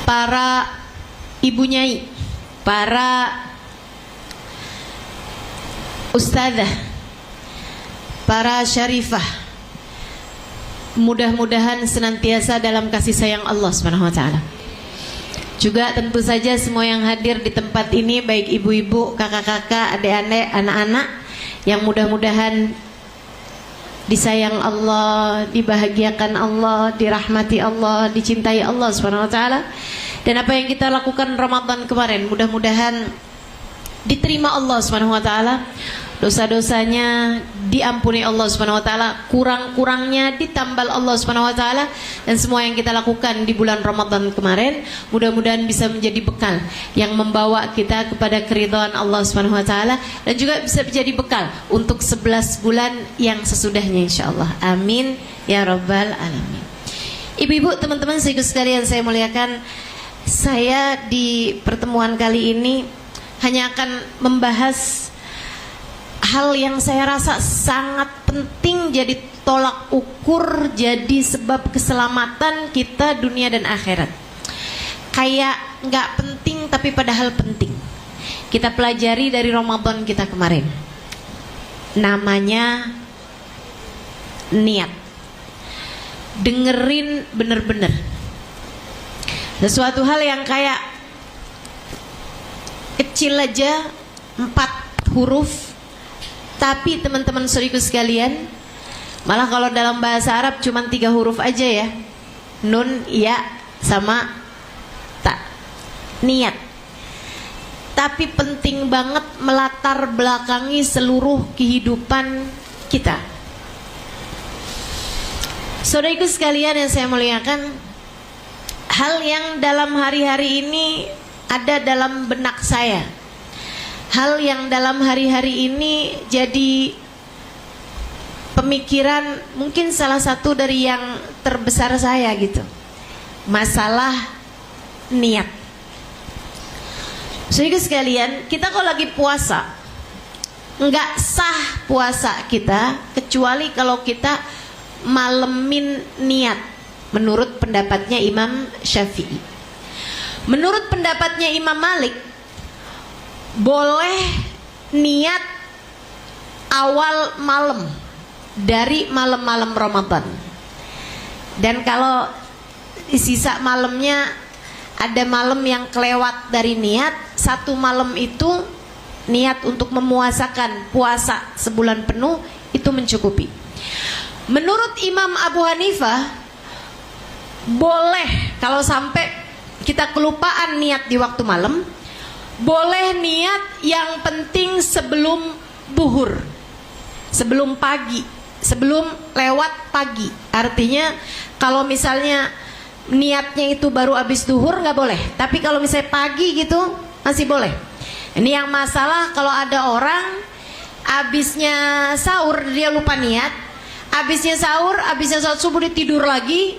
para ibu nyai, para ustadzah, para syarifah, mudah-mudahan senantiasa dalam kasih sayang Allah Subhanahu wa taala. Juga tentu saja semua yang hadir di tempat ini, baik ibu-ibu, kakak-kakak, adik-adik, anak-anak, yang mudah-mudahan disayang Allah, dibahagiakan Allah, dirahmati Allah, dicintai Allah Subhanahu wa taala. Dan apa yang kita lakukan Ramadan kemarin mudah-mudahan diterima Allah Subhanahu wa taala. Dosa-dosanya diampuni Allah Subhanahu wa taala, kurang-kurangnya ditambal Allah Subhanahu wa taala, dan semua yang kita lakukan di bulan Ramadan kemarin mudah-mudahan bisa menjadi bekal yang membawa kita kepada keridhaan Allah Subhanahu wa taala, dan juga bisa menjadi bekal untuk 11 bulan yang sesudahnya insyaallah. Amin ya rabbal alamin. Ibu-ibu, teman-teman sekalian saya muliakan, saya di pertemuan kali ini hanya akan membahas hal yang saya rasa sangat penting jadi tolak ukur, jadi sebab keselamatan kita dunia dan akhirat. Kayak nggak penting tapi padahal penting. Kita pelajari dari Ramadan kita kemarin. Namanya niat. Dengerin bener-bener. Sesuatu hal yang kayak kecil aja, 4 huruf. Tapi teman-teman saudariku sekalian, malah kalau dalam bahasa Arab cuma 3 huruf aja ya, nun, ya, sama ta, niat. Tapi penting banget melatar belakangi seluruh kehidupan kita. Saudariku sekalian yang saya muliakan, hal yang dalam hari-hari ini ada dalam benak saya, hal yang dalam hari-hari ini jadi pemikiran mungkin salah satu dari yang terbesar saya gitu. Masalah niat. Saudara sekalian, kita kalau lagi puasa nggak sah puasa kita kecuali kalau kita malemin niat, menurut pendapatnya Imam Syafi'i. Menurut pendapatnya Imam Malik, boleh niat awal malam dari malam-malam Ramadan. Dan kalau di sisa malamnya ada malam yang kelewat dari niat, 1 malam itu niat untuk memuasakan puasa sebulan penuh itu mencukupi. Menurut Imam Abu Hanifah, boleh kalau sampai kita kelupaan niat di waktu malam, boleh niat yang penting sebelum buhur, sebelum pagi, sebelum lewat pagi. Artinya kalau misalnya niatnya itu baru habis duhur nggak boleh, tapi kalau misalnya pagi gitu masih boleh. Ini yang masalah kalau ada orang habisnya sahur dia lupa niat, habisnya sahur, habisnya sholat subuh dia tidur lagi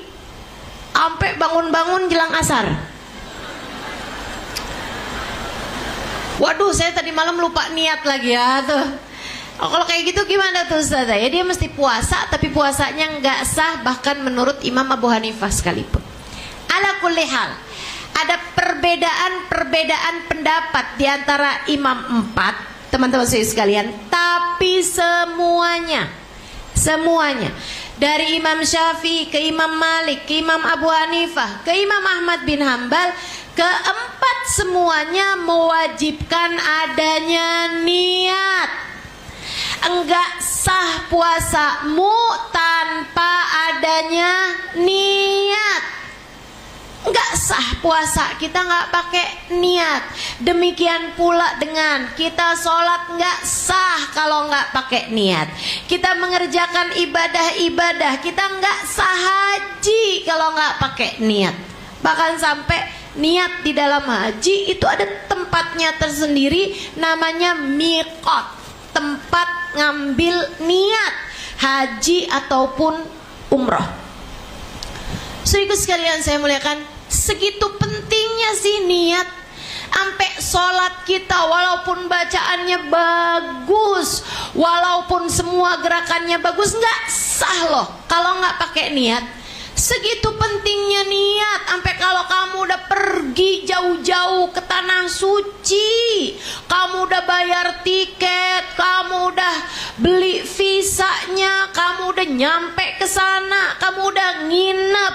sampai bangun-bangun jelang asar. Waduh, saya tadi malam lupa niat lagi ya tuh. Oh, kalau kayak gitu gimana tuh Ustazah? Ya dia mesti puasa, tapi puasanya nggak sah bahkan menurut Imam Abu Hanifah sekalipun. Ala kulli hal, ada perbedaan pendapat di antara imam 4, teman-teman sekalian, tapi semuanya dari Imam Syafi'i ke Imam Malik, ke Imam Abu Hanifah, ke Imam Ahmad bin Hambal, keempat semuanya mewajibkan adanya niat. Enggak sah puasamu tanpa adanya niat. Enggak sah puasa kita nggak pakai niat. Demikian pula dengan kita sholat nggak sah kalau nggak pakai niat. Kita mengerjakan ibadah-ibadah, kita nggak sah haji kalau nggak pakai niat. Bahkan sampai niat di dalam haji itu ada tempatnya tersendiri, namanya miqat, tempat ngambil niat haji ataupun umroh. Saudaraku sekalian saya muliakan, segitu pentingnya sih niat. Sampai sholat kita walaupun bacaannya bagus, walaupun semua gerakannya bagus, nggak sah loh kalau nggak pakai niat. Segitu pentingnya niat, sampai kalau kamu udah pergi suci. Kamu udah bayar tiket, kamu udah beli visanya, kamu udah nyampe ke sana, kamu udah nginep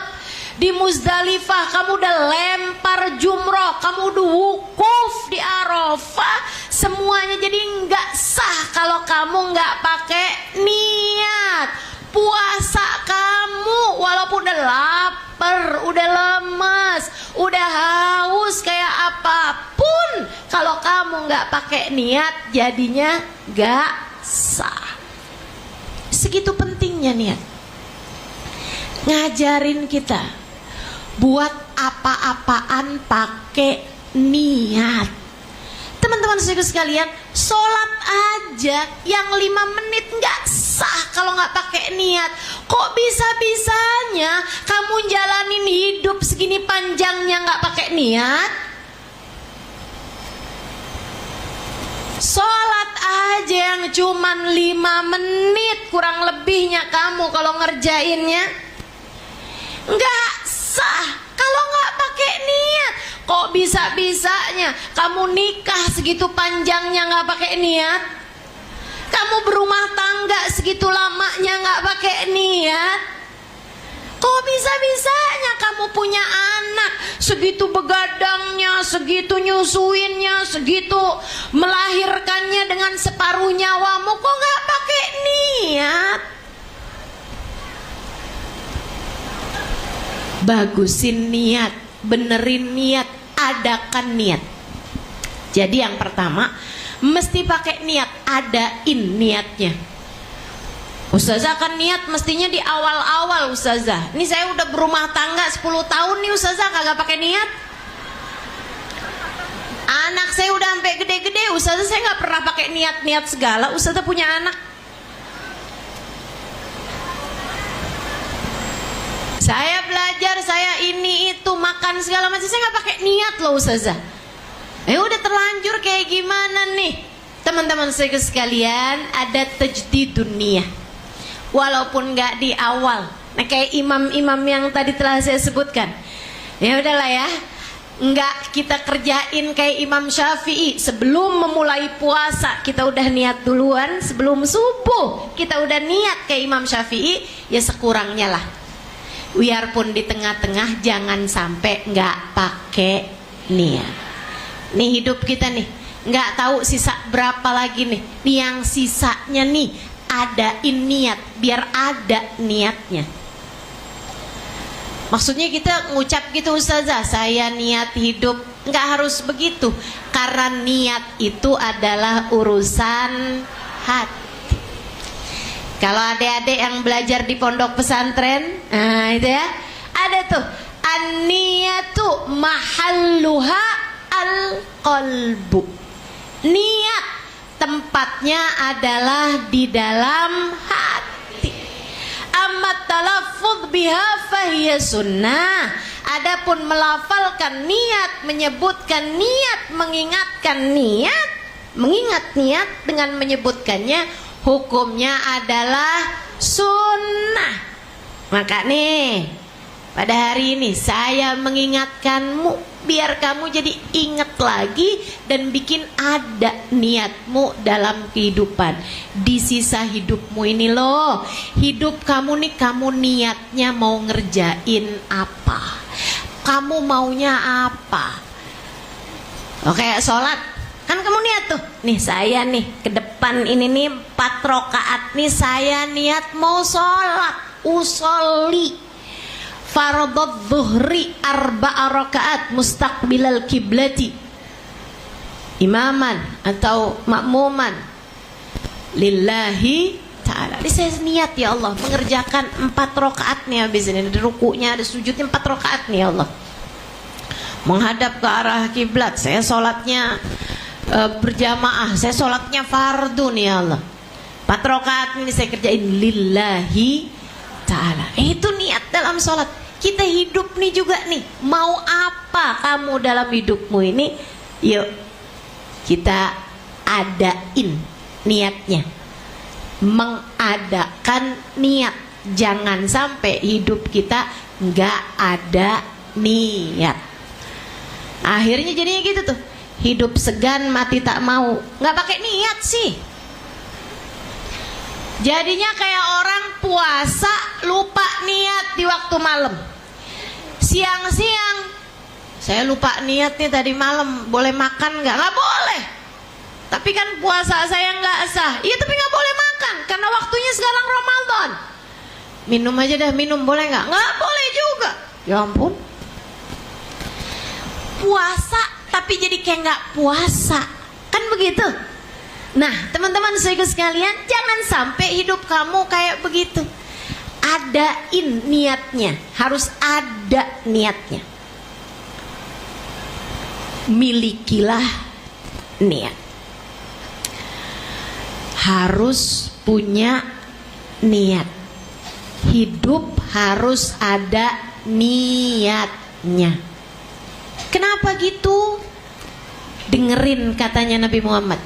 di Muzdalifah, kamu udah lempar jumroh, kamu udah wukuf di Arafah, semuanya jadi nggak sah kalau kamu nggak pakai niat. Puasa kamu walaupun udah lapar, udah lemes, udah haus kayak apapun, kalau kamu nggak pakai niat jadinya nggak sah. Segitu pentingnya niat. Ngajarin kita buat apa-apaan pakai niat. Teman-teman sekalian, sholat aja yang 5 menit nggak sah kalau nggak pakai niat. Kok bisa-bisanya kamu jalanin hidup segini panjangnya nggak pakai niat? Sholat aja yang cuman 5 menit kurang lebihnya kamu kalau ngerjainnya nggak sah kalau nggak pakai niat. Kok bisa-bisanya kamu nikah segitu panjangnya nggak pakai niat? Kamu berumah tangga segitu lamanya nggak pakai niat? Kok bisa-bisanya kamu punya anak segitu begadangnya, segitu nyusuinnya, segitu melahirkannya dengan separuh nyawamu, kok nggak pakai niat? Bagusin niat, benerin niat, adakan niat. Jadi yang pertama mesti pakai niat, adain niatnya. Ustazah kan niat mestinya di awal-awal Ustazah. Ini saya udah berumah tangga 10 tahun nih Ustazah kagak pakai niat. Anak saya udah sampai gede-gede Ustazah, saya nggak pernah pakai niat-niat segala. Ustazah punya anak, saya belajar, saya ini itu makan segala macam, saya nggak pakai niat loh Ustazah. Udah terlanjur kayak gimana nih? Teman-teman saya sekalian, ada tajdidun niyah. Walaupun nggak di awal. Nah kayak imam-imam yang tadi telah saya sebutkan. Ya udahlah ya, nggak kita kerjain kayak Imam Syafi'i. Sebelum memulai puasa kita udah niat duluan. Sebelum subuh kita udah niat kayak Imam Syafi'i. Ya sekurangnya lah, biarpun di tengah-tengah jangan sampai nggak pakai niat. Nih hidup kita nih nggak tahu sisa berapa lagi nih. Nih yang sisanya nih adain niat, biar ada niatnya. Maksudnya kita ngucap gitu Ustazah, saya niat hidup, nggak harus begitu. Karena niat itu adalah urusan hati. Kalau adik-adik yang belajar di pondok pesantren, nah itu ya, ada tuh an-niyatu mahalluha al-qalbu. Niat tempatnya adalah di dalam hati. Amma talaffuz biha fahiya sunnah. Adapun melafalkan niat, menyebutkan niat, mengingatkan niat, mengingat niat dengan menyebutkannya, hukumnya adalah sunnah. Maka nih pada hari ini saya mengingatkanmu biar kamu jadi ingat lagi dan bikin ada niatmu dalam kehidupan. Di sisa hidupmu ini loh, hidup kamu nih, kamu niatnya mau ngerjain apa? Kamu maunya apa? Oke, sholat kan kamu niat tuh, nih saya nih ke depan ini nih 4 rakaat nih saya niat mau sholat, usolli fardhu dhuhri 4 rakaat mustaqbilal kiblati, imaman atau makmuman lillahi ta'ala. Ini saya niat ya Allah mengerjakan 4 rakaat nih, habis ini ada rukunya, ada sujudnya, 4 rakaat nih ya Allah, menghadap ke arah kiblat. Saya sholatnya berjamaah, saya sholatnya fardu nih ya Allah, 4 rakaat ini saya kerjain lillahi ta'ala. Itu niat dalam sholat. Kita hidup nih juga nih, mau apa kamu dalam hidupmu ini? Yuk kita adain niatnya, mengadakan niat. Jangan sampai hidup kita nggak ada niat. Akhirnya jadinya gitu tuh, hidup segan mati tak mau. Nggak pakai niat sih. Jadinya kayak orang puasa lupa niat di waktu malam. Siang-siang, saya lupa niat nih tadi malam, boleh makan nggak? Nggak boleh. Tapi kan puasa saya nggak sah. Iya tapi nggak boleh makan karena waktunya sekarang Ramadan. Minum aja dah, minum boleh nggak? Nggak boleh juga. Ya ampun. Puasa tapi jadi kayak nggak puasa, kan begitu? Nah teman-teman saudaraku sekalian, jangan sampai hidup kamu kayak begitu. Adain niatnya, harus ada niatnya. Milikilah niat. Harus punya niat. Hidup harus ada niatnya. Kenapa gitu? Dengerin katanya Nabi Muhammad.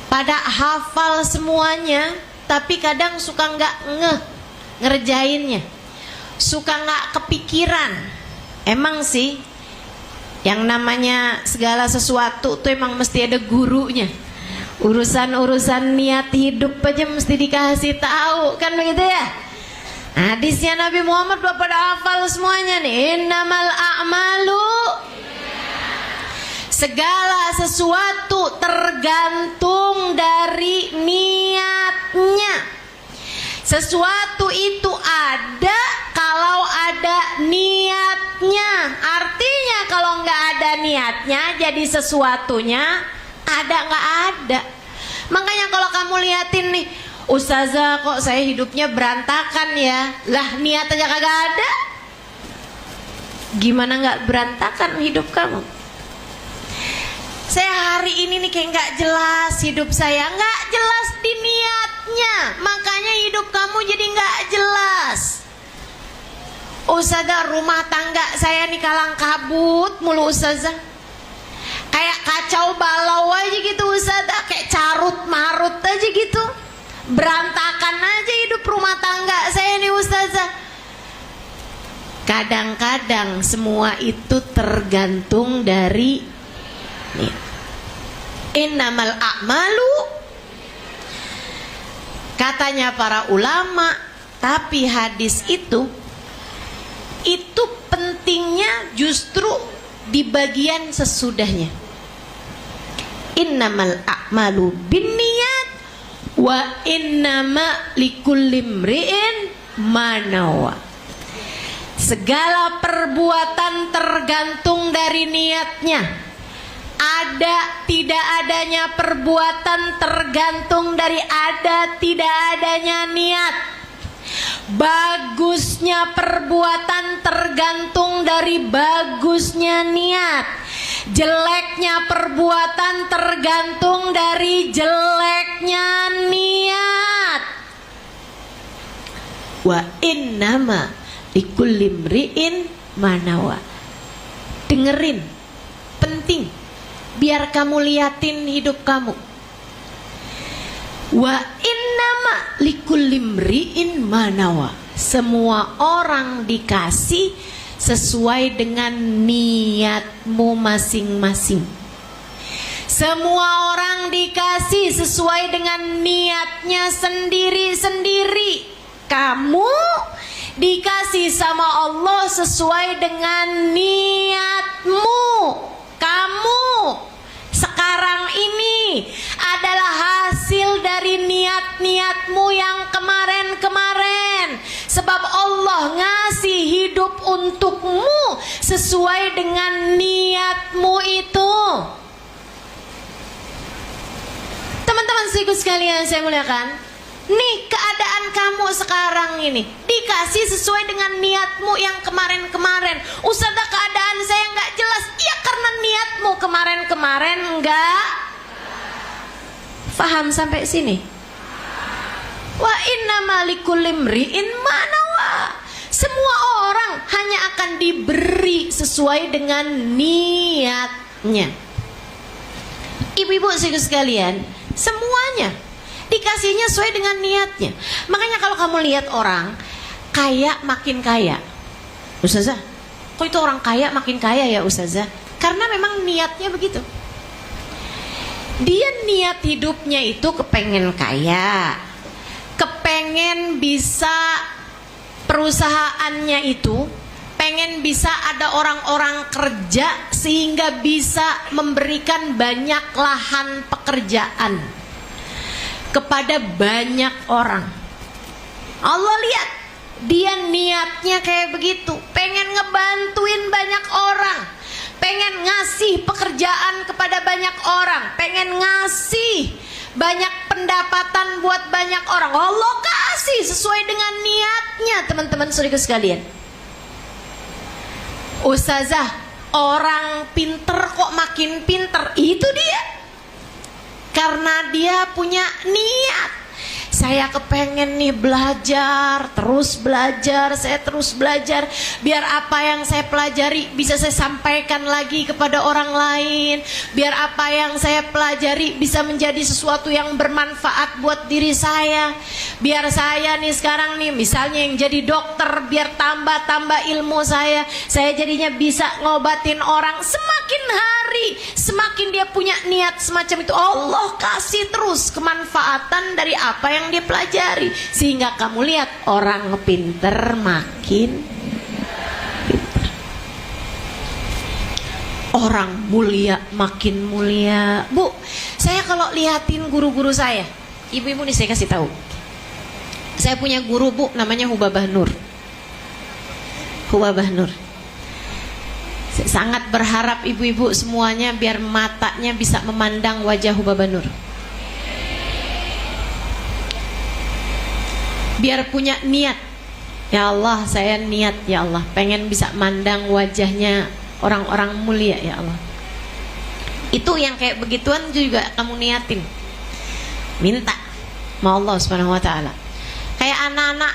Pada hafal semuanya, tapi kadang suka nggak ngerjainnya, suka nggak kepikiran. Emang sih, yang namanya segala sesuatu tuh emang mesti ada gurunya. Urusan-urusan niat hidup aja mesti dikasih tahu, kan begitu ya? Hadisnya Nabi Muhammad udah pada hafal semuanya nih. Innamal a'malu, segala sesuatu tergantung dari niatnya. Sesuatu itu ada kalau ada niatnya. Artinya kalau nggak ada niatnya, jadi sesuatunya ada nggak ada. Makanya kalau kamu liatin nih, Ustazah kok saya hidupnya berantakan ya. Lah niat aja kagak ada, gimana nggak berantakan hidup kamu? Saya hari ini nih kayak nggak jelas hidup saya, nggak jelas di niatnya, makanya hidup kamu jadi nggak jelas. Ustazah rumah tangga saya nih kalang kabut mulu Ustazah, kayak kacau balau aja gitu Ustazah, kayak carut marut aja gitu, berantakan aja hidup rumah tangga saya nih Ustazah. Kadang-kadang semua itu tergantung dari niat. Innamal a'malu, katanya para ulama, tapi hadis itu pentingnya justru di bagian sesudahnya. Innamal a'malu binniyat wa innama likulli imri'in ma nawa. Segala perbuatan tergantung dari niatnya. Ada tidak adanya perbuatan tergantung dari ada tidak adanya niat. Bagusnya perbuatan tergantung dari bagusnya niat. Jeleknya perbuatan tergantung dari jeleknya niat. Wa innama likulli imri'in ma nawa. Dengerin, penting. Biar kamu liatin hidup kamu. Wa innama likulli imri'in ma nawa. Semua orang dikasih sesuai dengan niatmu masing-masing. Semua orang dikasih sesuai dengan niatnya sendiri-sendiri. Kamu dikasih sama Allah sesuai dengan niatmu. Kamu sekarang ini adalah hasil dari niat-niatmu yang kemarin-kemarin. Sebab Allah ngasih hidup untukmu sesuai dengan niatmu itu. Teman-teman sekalian saya muliakan, nih keadaan kamu sekarang ini dikasih sesuai dengan niatmu yang kemarin-kemarin. Ustazah keadaan saya nggak jelas. Iya karena niatmu kemarin-kemarin nggak paham sampai sini. Wa innama likulli imri'in ma nawa. Semua orang hanya akan diberi sesuai dengan niatnya. Ibu-ibu sekalian, semuanya dikasihnya sesuai dengan niatnya. Makanya kalau kamu lihat orang kaya makin kaya, Ustazah, kok itu orang kaya makin kaya ya Ustazah? Karena memang niatnya begitu. Dia niat hidupnya itu kepengen kaya, kepengen bisa perusahaannya itu, pengen bisa ada orang-orang kerja sehingga bisa memberikan banyak lahan pekerjaan kepada banyak orang. Allah lihat, dia niatnya kayak begitu, pengen ngebantuin banyak orang, pengen ngasih pekerjaan kepada banyak orang, pengen ngasih banyak pendapatan buat banyak orang. Allah kasih sesuai dengan niatnya, teman-teman saudara sekalian. Ustazah, orang pinter kok makin pinter? Itu dia, karena dia punya niat. Saya kepengen nih belajar, saya terus belajar, biar apa yang saya pelajari bisa saya sampaikan lagi kepada orang lain, biar apa yang saya pelajari bisa menjadi sesuatu yang bermanfaat buat diri saya, biar saya nih sekarang nih misalnya yang jadi dokter, biar tambah ilmu saya jadinya bisa ngobatin orang. Semakin hari semakin dia punya niat semacam itu, Allah kasih terus kemanfaatan dari apa yang dia pelajari, sehingga kamu lihat orang pinter makin pinter, orang mulia makin mulia. Bu, saya kalau lihatin guru-guru saya, ibu-ibu nih saya kasih tahu, saya punya guru bu namanya Hubabah Nur. Hubabah Nur, saya sangat berharap ibu-ibu semuanya biar matanya bisa memandang wajah Hubabah Nur, biar punya niat. Ya Allah, saya niat ya Allah, pengen bisa mandang wajahnya orang-orang mulia ya Allah. Itu yang kayak begituan juga kamu niatin, minta sama Allah Subhanahu wa taala. Kayak anak-anak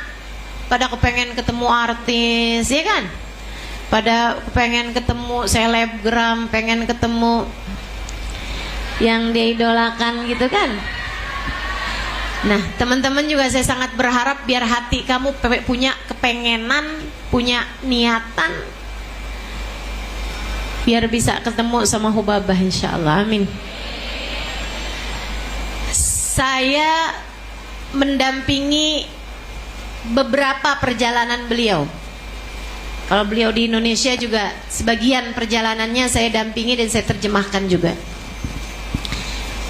pada kepengen ketemu artis, ya kan? Pada kepengen ketemu selebgram, pengen ketemu yang dia idolakan gitu kan. Nah, teman-teman juga saya sangat berharap biar hati kamu punya kepengenan, punya niatan, biar bisa ketemu sama Hubabah insyaallah. Amin. Saya mendampingi beberapa perjalanan beliau. Kalau beliau di Indonesia juga sebagian perjalanannya saya dampingi dan saya terjemahkan juga.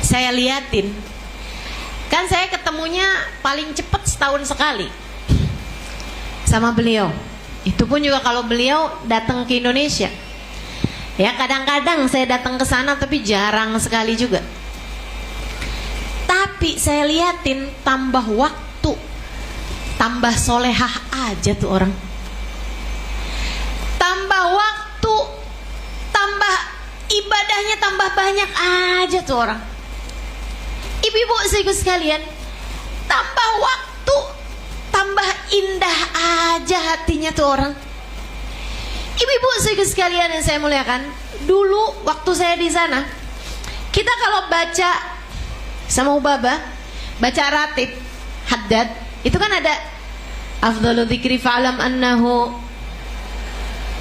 Saya liatin, kan saya ketemunya paling cepat setahun sekali sama beliau. Itu pun juga kalau beliau datang ke Indonesia. Ya kadang-kadang saya datang ke sana tapi jarang sekali juga. Tapi saya liatin tambah waktu, tambah solehah aja tuh orang. Tambah waktu, tambah ibadahnya tambah banyak aja tuh orang. Ibu-ibu saudara sekalian, tambah waktu, tambah indah aja hatinya tuh orang. Ibu-ibu saudara sekalian yang saya muliakan, dulu waktu saya di sana, kita kalau baca sama Hubabah, baca ratib, haddad, itu kan ada afdalu dzikri fa'lam annahu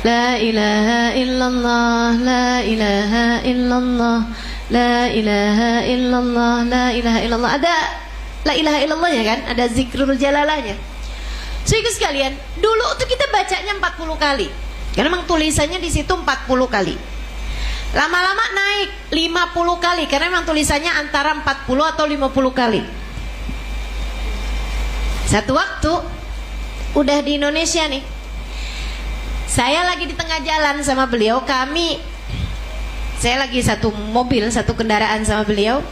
la ilaha illallah, la ilaha illallah, la ilaha illallah, la ilaha illallah. Ada la ilaha illallah ya kan, ada zikrul jalalahnya. Saudara sekalian, dulu tuh kita bacanya 40 kali. Karena memang tulisannya di situ 40 kali. Lama-lama naik 50 kali karena memang tulisannya antara 40 atau 50 kali. Satu waktu udah di Indonesia nih, saya lagi di tengah jalan sama beliau. Saya lagi satu mobil, satu kendaraan sama beliau.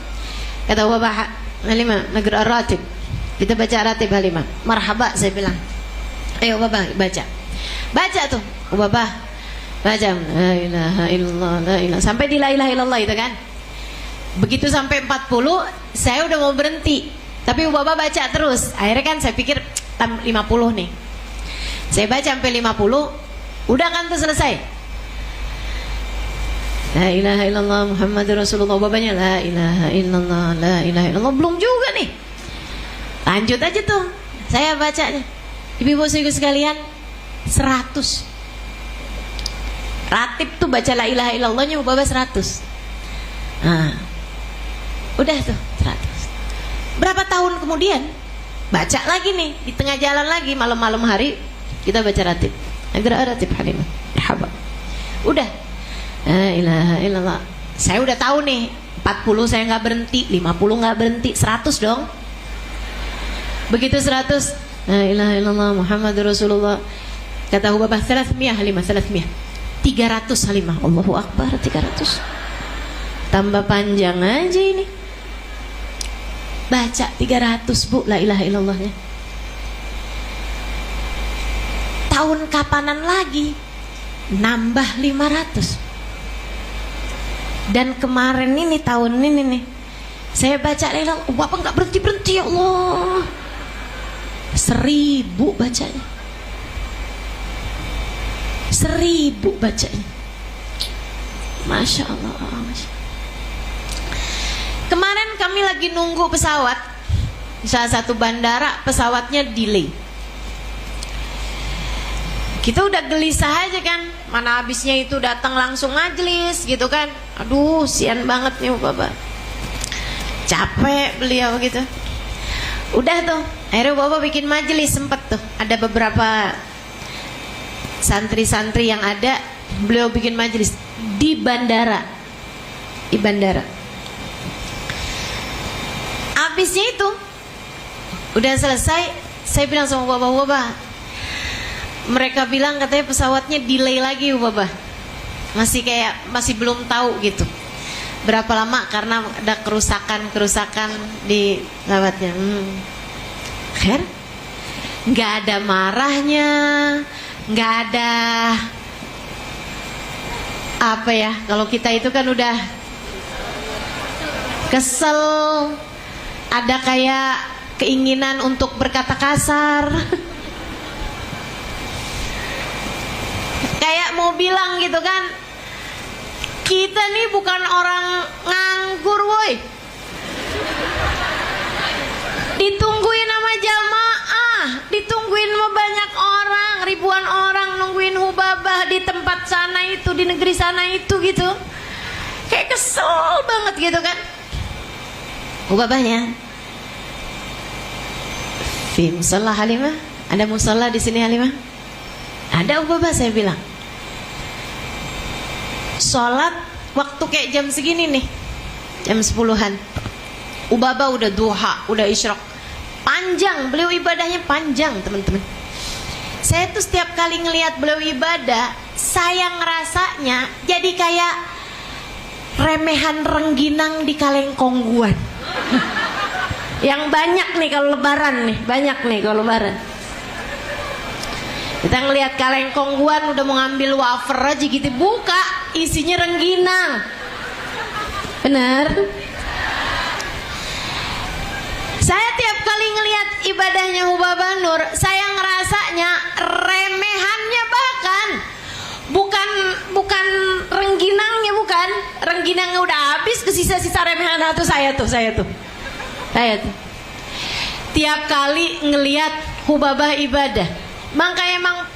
Kata Bapak Halimah, negeri ratib, kita baca ratib Halimah. Marhaba, saya bilang, ayo Bapak baca tuh Bapak, baca la ilaha illallah, la ilaha, sampai di la ilaha illallah itu kan. Begitu sampai 40, saya udah mau berhenti, tapi Bapak baca terus. Akhirnya kan saya pikir 50 nih, saya baca sampai 50, udah kan tuh selesai. La ilaha illallah Muhammadur Rasulullah. Bapaknya la ilaha illallah, la ilaha illallah, belum juga nih. Lanjut aja tuh saya bacanya. Ibu-ibu saudara sekalian, 100. Ratib tuh baca la ilaha illallahnya Hubabah 100. Nah, udah tuh 100. Berapa tahun kemudian baca lagi nih di tengah jalan lagi, malam-malam hari kita baca ratib. Agar ratib Halimah. Marhaba. Udah. La ilaha illallah. Saya udah tahu nih, 40 saya nggak berhenti, 50 nggak berhenti, 100 dong. Begitu 100, la ilaha illallah Muhammadur Rasulullah. Kata Hubabah 300 Halimah, 300. 300 Halimah. Allahu Akbar, 300. Tambah panjang aja ini. Baca 300 Bu la ilaha illallahnya. Tahun kapanan lagi nambah 500. Dan kemarin ini, tahun ini nih, saya baca la ilaha illallah, Bapak nggak berhenti-berhenti ya Allah. 1000 bacanya. 1000 bacanya. Masya Allah, Masya Allah. Kemarin kami lagi nunggu pesawat di salah satu bandara, pesawatnya delay. Kita udah gelisah aja kan, mana habisnya itu datang langsung majelis gitu kan. Aduh, sian banget nih Bapak. Capek beliau gitu. Udah tuh, akhirnya Bapak bikin majelis, sempet tuh. Ada beberapa santri-santri yang ada, beliau bikin majelis di bandara. Di bandara. Habisnya itu udah selesai, saya bilang sama Bapak, mereka bilang katanya pesawatnya delay lagi Bapak. Masih belum tahu gitu berapa lama karena ada kerusakan di pesawatnya. Khair, nggak ada marahnya, nggak ada apa ya, kalau kita itu kan udah kesel, ada kayak keinginan untuk berkata kasar. Kayak mau bilang gitu kan, kita nih bukan orang nganggur woi. Ditungguin sama jamaah, ditungguin sama banyak orang, ribuan orang nungguin Hubabah di tempat sana itu, di negeri sana itu gitu. Kayak kesel banget gitu kan. Hubabahnya fi musalla Halimah, ada musalla di sini Halimah? Ada Hubabah, saya bilang. Sholat waktu kayak jam segini nih, jam 10-an. Hubabah udah duha, udah isyraq. Panjang, beliau ibadahnya panjang teman-teman. Saya tuh setiap kali ngelihat beliau ibadah, saya ngerasanya jadi kayak remehan rengginang di Kalengkongguan. Yang banyak nih kalau lebaran nih, banyak nih kalau lebaran. Kita ngelihat Kalengkongguan udah mau ngambil wafer aja gitu, buka isinya rengginang. Benar? Saya tiap kali ngelihat ibadahnya Hubabah Nur, saya ngerasanya remehannya bahkan bukan rengginangnya, bukan. Rengginangnya udah habis, ke sisa-sisa remehan itu saya tuh. Tiap kali ngelihat Hubabah ibadah, makanya emang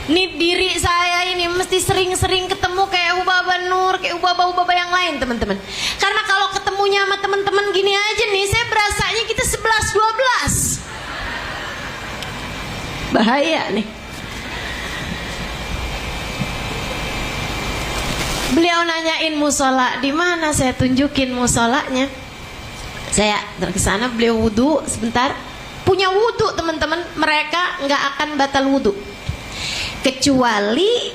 nih diri saya ini mesti sering-sering ketemu kayak Hubabah Nur, kayak Hubabah yang lain teman-teman. Karena kalau ketemunya sama teman-teman gini aja nih, saya berasanya kita 11-12. Bahaya nih. Beliau nanyain musola di mana, saya tunjukin musolanya. Saya ke sana, beliau wudhu sebentar. Punya wudhu teman-teman, mereka nggak akan batal wudhu kecuali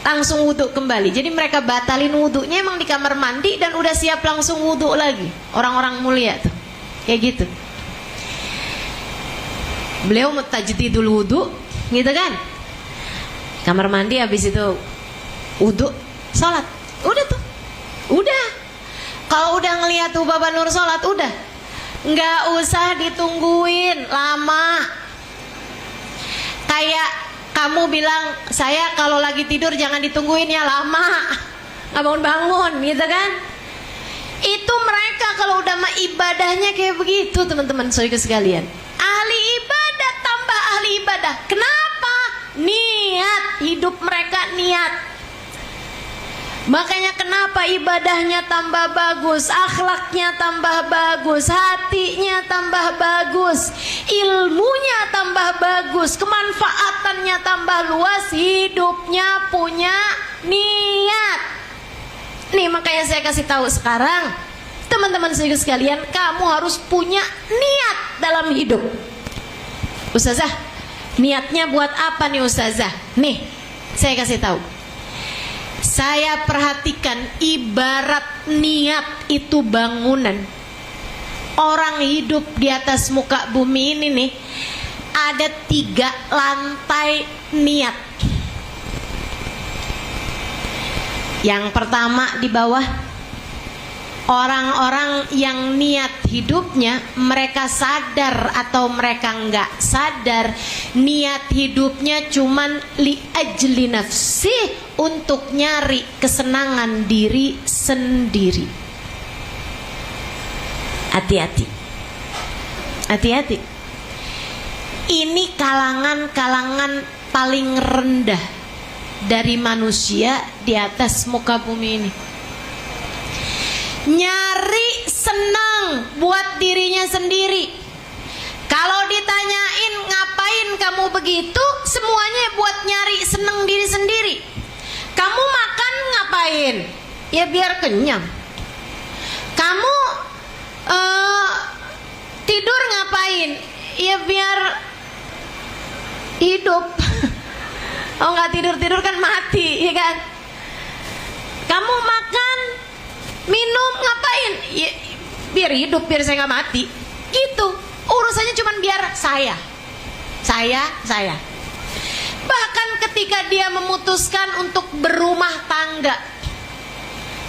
langsung wudhu kembali. Jadi mereka batalin wudhunya emang di kamar mandi dan udah siap langsung wudhu lagi. Orang-orang mulia tuh kayak gitu. Beliau mutajdidul wudhu gitu kan, kamar mandi, habis itu wudhu, sholat. Udah tuh, udah. Kalau udah ngelihat Hubabah Nur sholat, udah nggak usah ditungguin lama. Kayak kamu bilang, saya kalau lagi tidur jangan ditungguin ya lama, nggak bangun-bangun gitu kan. Itu mereka kalau udah mah ibadahnya kayak begitu teman-teman saudara sekalian. Ahli ibadah tambah ahli ibadah. Kenapa? niat, hidup mereka niat. Makanya kenapa ibadahnya tambah bagus, akhlaknya tambah bagus, hatinya tambah bagus, ilmunya tambah bagus, kemanfaatannya tambah luas, hidupnya punya niat. Nih makanya saya kasih tahu sekarang, teman-teman sekalian, kamu harus punya niat dalam hidup. Ustazah, niatnya buat apa nih Ustazah? Nih, saya kasih tahu. Saya perhatikan ibarat niat itu bangunan. Orang hidup di atas muka bumi ini nih, ada 3 lantai niat. Yang pertama di bawah, orang-orang yang niat hidupnya, mereka sadar atau mereka enggak sadar, niat hidupnya cuman li ajli nafsi, untuk nyari kesenangan diri sendiri. Hati-hati, hati-hati. Ini kalangan-kalangan paling rendah dari manusia di atas muka bumi ini. Nyari senang buat dirinya sendiri. Kalau ditanyain ngapain kamu begitu, semuanya buat nyari senang diri sendiri. Kamu makan ngapain? Ya biar kenyang. Kamu tidur ngapain? Ya biar hidup. Oh nggak tidur-tidur kan mati, ya kan? Kamu makan, minum ngapain? Ya, biar hidup, biar saya nggak mati. Gitu. Urusannya cuma biar saya. Bahkan ketika dia memutuskan untuk berumah tangga,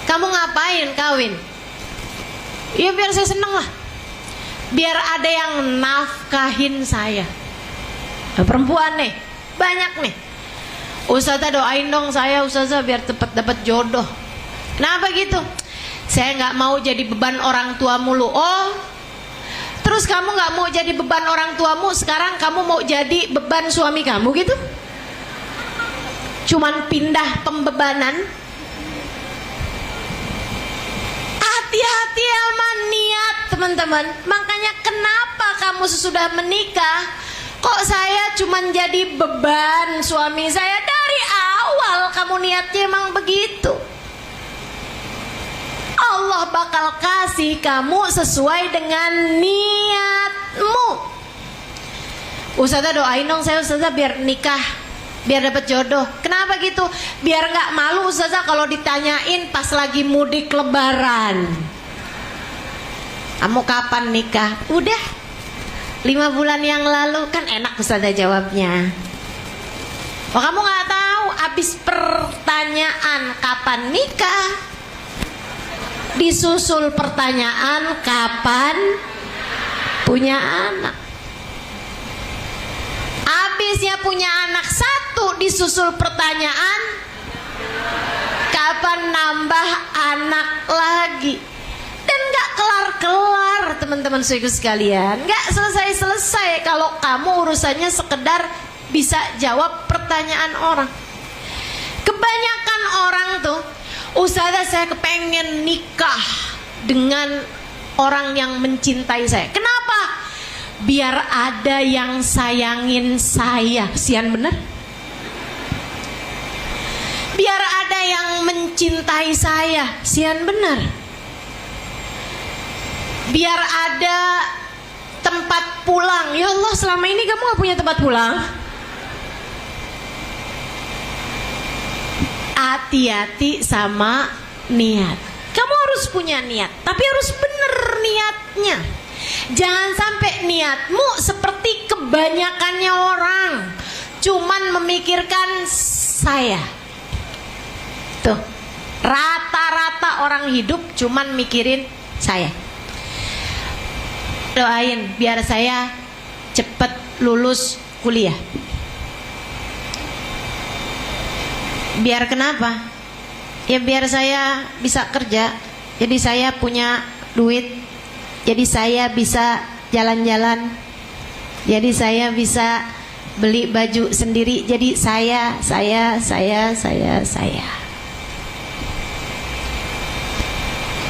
kamu ngapain kawin? Ya biar saya seneng lah, biar ada yang nafkahin saya. Nah, perempuan nih banyak nih. Ustazah doain dong saya Ustazah biar cepat dapat jodoh. Kenapa gitu? Saya nggak mau jadi beban orang tua mulu. Oh, terus kamu nggak mau jadi beban orang tuamu, sekarang kamu mau jadi beban suami kamu gitu? Cuman pindah pembebanan. Hati-hati sama niat teman-teman. Makanya kenapa kamu sesudah menikah kok saya cuman jadi beban suami saya? Dari awal kamu niatnya emang begitu. Allah bakal kasih kamu sesuai dengan niatmu. Ustazah doain dong saya Ustazah biar nikah, biar dapat jodoh. Kenapa gitu? Biar nggak malu Ustazah kalau ditanyain pas lagi mudik lebaran. Kamu kapan nikah? Udah 5 bulan yang lalu. Kan enak Ustazah jawabnya. Oh kamu nggak tahu, abis pertanyaan kapan nikah, disusul pertanyaan kapan punya anak. Habisnya punya anak 1, disusul pertanyaan kapan nambah anak lagi. Dan gak kelar-kelar teman-teman sekalian, gak selesai-selesai kalau kamu urusannya sekedar bisa jawab pertanyaan orang. Kebanyakan orang tuh, Ustazah saya kepengen nikah dengan orang yang mencintai saya. Kenapa? Biar ada yang sayangin saya. Sian bener. Biar ada yang mencintai saya. Sian bener. Biar ada tempat pulang. Ya Allah, selama ini kamu gak punya tempat pulang. Hati-hati sama niat. Kamu harus punya niat, tapi harus bener niatnya. Jangan sampai niatmu seperti kebanyakannya orang, cuman memikirkan saya. Tuh, rata-rata orang hidup cuman mikirin saya. Doain biar saya cepet lulus kuliah. Biar kenapa? Ya biar saya bisa kerja, jadi saya punya duit, jadi saya bisa jalan-jalan, jadi saya bisa beli baju sendiri jadi saya.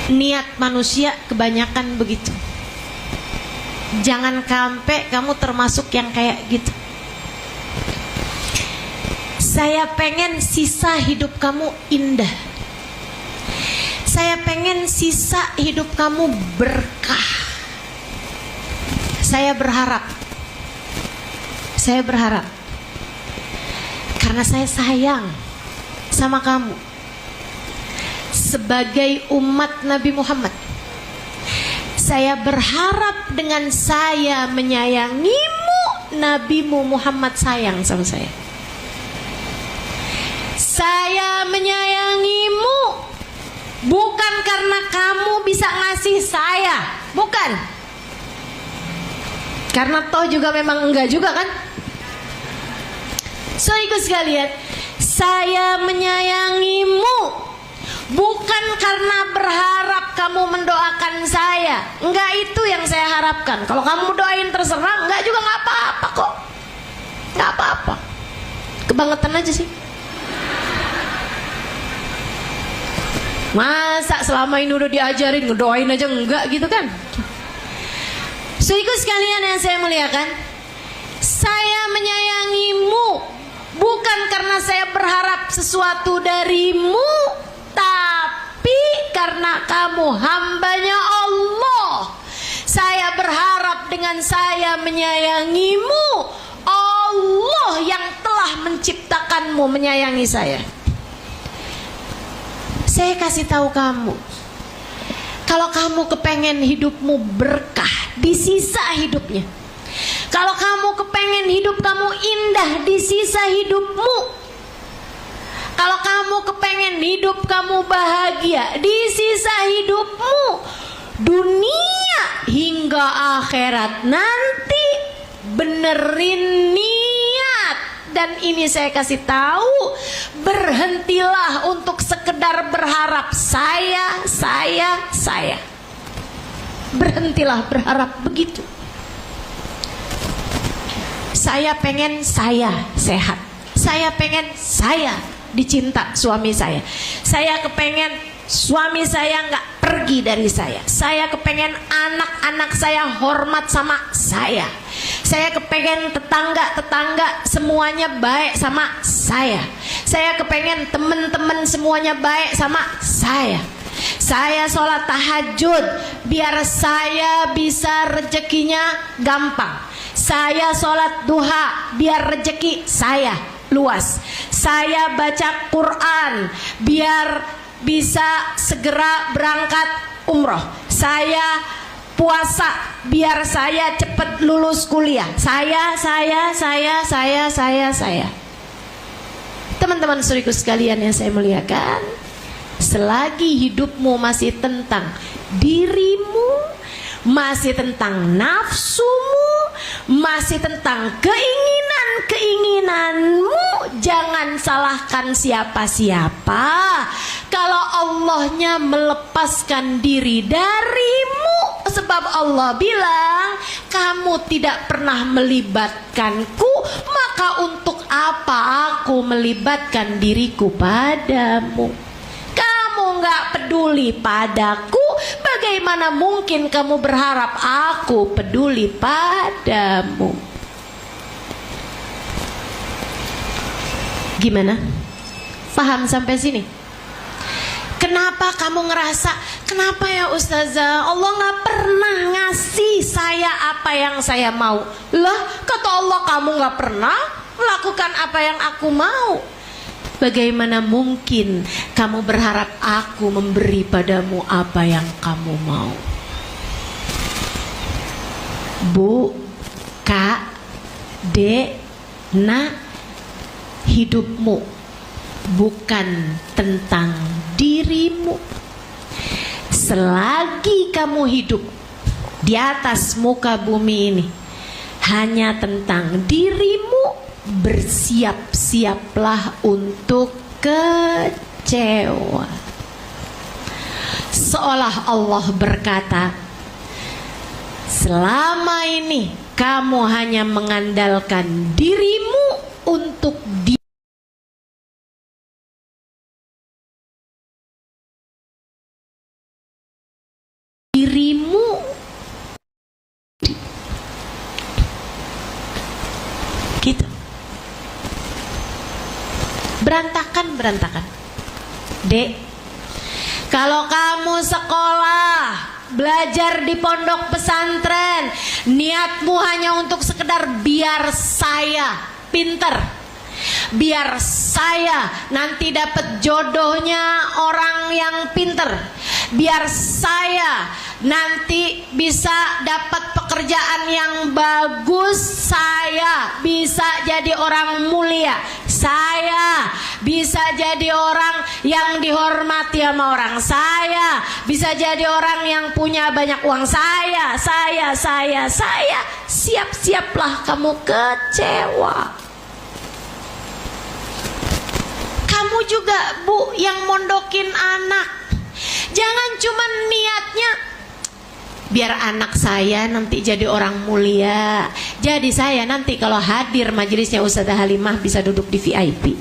Niat manusia kebanyakan begitu. Jangan sampai kamu termasuk yang kayak gitu. Saya pengen sisa hidup kamu indah. Saya pengen sisa hidup kamu berkah. Saya berharap karena saya sayang sama kamu sebagai umat Nabi Muhammad. Saya berharap dengan saya menyayangimu, Nabimu Muhammad sayang sama saya. Saya menyayangimu bukan karena kamu bisa ngasih saya, bukan. Karena toh juga memang enggak juga kan. So ikut sekalian, saya menyayangimu bukan karena berharap kamu mendoakan saya. Enggak, itu yang saya harapkan. Kalau kamu doain terserah, enggak juga enggak apa-apa kok. Enggak apa-apa. Kebangetan aja sih. Masa selama ini udah diajarin ngedoain aja enggak gitu kan? So ikut sekalian yang saya muliakan, saya menyayangimu bukan karena saya berharap sesuatu darimu, tapi karena kamu hambanya Allah. Saya berharap dengan saya menyayangimu, Allah yang telah menciptakanmu menyayangi saya. Saya kasih tahu kamu, kalau kamu kepengen hidupmu berkah di sisa hidupnya, kalau kamu kepengen hidup kamu indah di sisa hidupmu, kalau kamu kepengen hidup kamu bahagia di sisa hidupmu, dunia hingga akhirat nanti, benerin niat. Dan ini saya kasih tahu, berhentilah untuk sekedar berharap saya. Berhentilah berharap begitu. Saya pengen saya sehat. Saya pengen saya dicinta suami saya. Saya kepengen suami saya nggak pergi dari saya. Saya kepengen anak-anak saya hormat sama saya. Saya kepengen tetangga-tetangga semuanya baik sama saya. Saya kepengen teman-teman semuanya baik sama saya. Saya sholat tahajud biar saya bisa rezekinya gampang. Saya sholat duha biar rezeki saya luas. Saya baca Quran biar bisa segera berangkat umroh. Saya puasa biar saya cepat lulus kuliah. Saya. Teman-teman saudaraku sekalian yang saya muliakan, selagi hidupmu masih tentang dirimu, masih tentang nafsumu, masih tentang keinginanmu, jangan salahkan siapa-siapa. Kalau Allahnya melepaskan diri darimu, sebab Allah bilang kamu tidak pernah melibatkanku, maka untuk apa aku melibatkan diriku padamu? Kamu nggak peduli padaku, bagaimana mungkin kamu berharap aku peduli padamu? Gimana? Paham sampai sini? Kenapa kamu ngerasa, kenapa ya Ustazah, Allah gak pernah ngasih saya apa yang saya mau? Lah, kata Allah kamu gak pernah melakukan apa yang aku mau. Bagaimana mungkin kamu berharap aku memberi padamu apa yang kamu mau? Bu, Kak, Dek, Nak, hidupmu bukan tentang dirimu. Selagi kamu hidup di atas muka bumi ini hanya tentang dirimu, bersiap-siaplah untuk kecewa. Seolah Allah berkata, selama ini kamu hanya mengandalkan dirimu untuk dirimu. Gitu. Berantakan. Dek, kalau kamu sekolah, belajar di pondok pesantren, niatmu hanya untuk sekedar biar saya pinter, biar saya nanti dapat jodohnya orang yang pinter, biar saya nanti bisa dapat pekerjaan yang bagus, saya bisa jadi orang mulia, saya bisa jadi orang yang dihormati sama orang, saya bisa jadi orang yang punya banyak uang, saya. Siap-siaplah kamu kecewa. Kamu juga, Bu, yang mondokin anak, jangan cuma niatnya biar anak saya nanti jadi orang mulia, jadi saya nanti kalau hadir majelisnya Ustazah Halimah bisa duduk di VIP.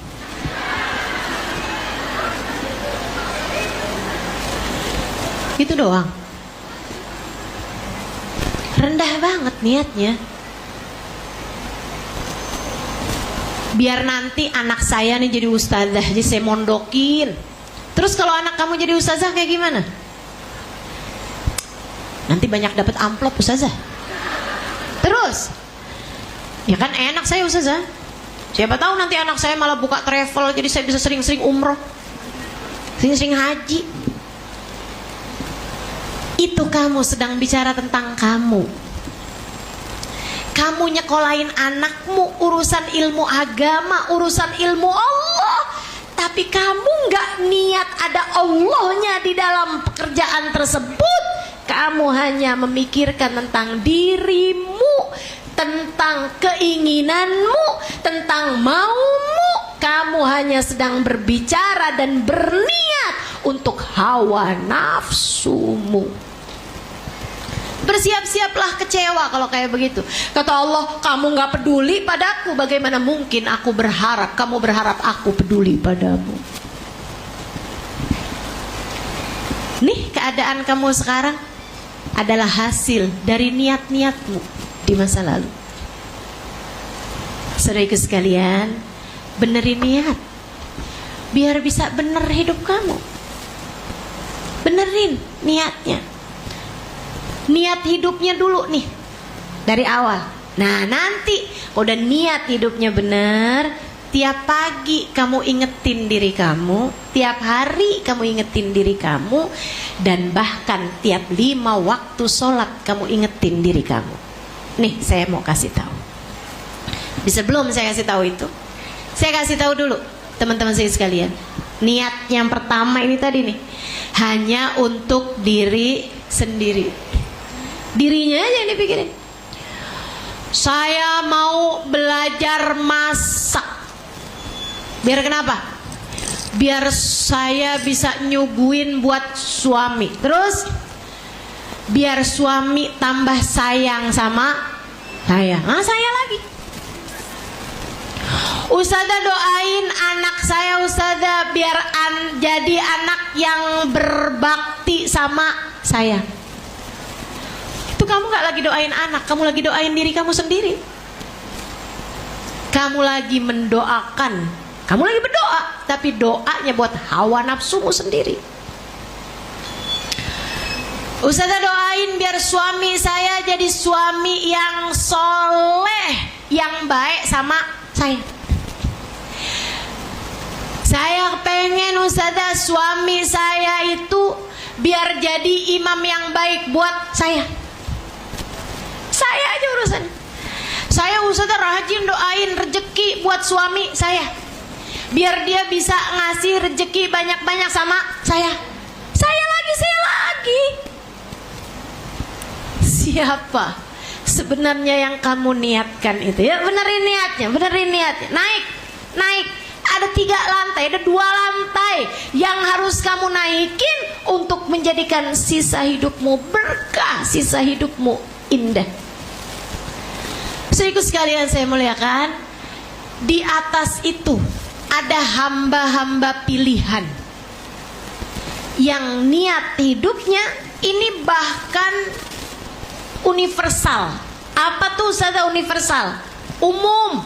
Gitu doang. Rendah banget niatnya. Biar nanti anak saya nih jadi ustazah, jadi saya mondokin. Terus kalau anak kamu jadi ustazah kayak gimana? Nanti banyak dapat amplop ustazah. Terus ya kan enak saya ustazah. Siapa tahu nanti anak saya malah buka travel, jadi saya bisa sering-sering umroh, sering-sering haji. Itu kamu sedang bicara tentang kamu. Kamu nyekolahin anakmu urusan ilmu agama, urusan ilmu Allah, tapi kamu nggak niat ada Allahnya di dalam pekerjaan tersebut. Kamu hanya memikirkan tentang dirimu, tentang keinginanmu, tentang maumu. Kamu hanya sedang berbicara dan berniat untuk hawa nafsumu. Bersiap-siaplah kecewa kalau kayak begitu. Kata Allah, kamu gak peduli padaku, bagaimana mungkin aku berharap kamu berharap aku peduli padamu. Nih keadaan kamu sekarang adalah hasil dari niat-niatmu di masa lalu. Saudaraku sekalian, benerin niat biar bisa bener hidup kamu. Benerin niatnya, niat hidupnya dulu nih dari awal. Nah nanti udah niat hidupnya bener, tiap pagi kamu ingetin diri kamu, tiap hari kamu ingetin diri kamu, dan bahkan tiap 5 waktu sholat kamu ingetin diri kamu. Nih saya mau kasih tahu. Sebelum saya kasih tahu itu, saya kasih tahu dulu teman-teman saya sekalian. Niat yang pertama ini tadi nih, hanya untuk diri sendiri. Dirinya aja yang dipikirin. Saya mau belajar masak. Biar kenapa? Biar saya bisa nyuguin buat suami. Terus biar suami tambah sayang sama saya. Nah saya lagi, Ustazah doain anak saya Ustazah biar jadi anak yang berbakti sama saya. Itu kamu gak lagi doain anak, kamu lagi doain diri kamu sendiri. Kamu lagi mendoakan, kamu lagi berdoa, tapi doanya buat hawa nafsumu sendiri. Ustazah doain biar suami saya jadi suami yang soleh, yang baik sama saya. Saya pengen Ustazah suami saya itu biar jadi imam yang baik buat saya. Saya aja urusan. Saya Ustazah rajin doain rezeki buat suami saya, biar dia bisa ngasih rezeki banyak-banyak sama saya. Saya lagi. Siapa sebenarnya yang kamu niatkan itu? Ya benerin niatnya. Naik. Ada 3 lantai, ada 2 lantai yang harus kamu naikin untuk menjadikan sisa hidupmu berkah, sisa hidupmu indah. Saudaraku sekalian saya muliakan, di atas itu ada hamba-hamba pilihan yang niat hidupnya ini bahkan universal. Apa tuh Ustazah universal? Umum,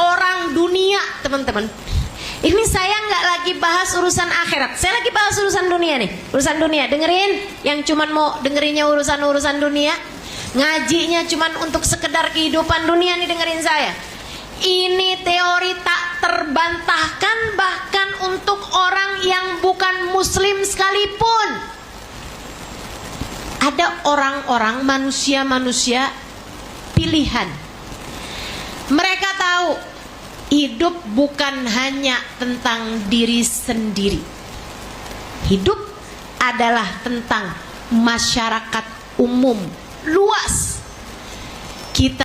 orang dunia, teman-teman. Ini saya nggak lagi bahas urusan akhirat, saya lagi bahas urusan dunia nih. Urusan dunia, dengerin. Yang cuman mau dengerinnya urusan dunia, ngajinya cuman untuk sekedar kehidupan dunia nih, dengerin saya. Ini teori tak terbantahkan bahkan untuk orang yang bukan muslim sekalipun. Ada orang-orang, manusia-manusia pilihan. Mereka tahu hidup bukan hanya tentang diri sendiri. Hidup adalah tentang masyarakat umum luas. Kita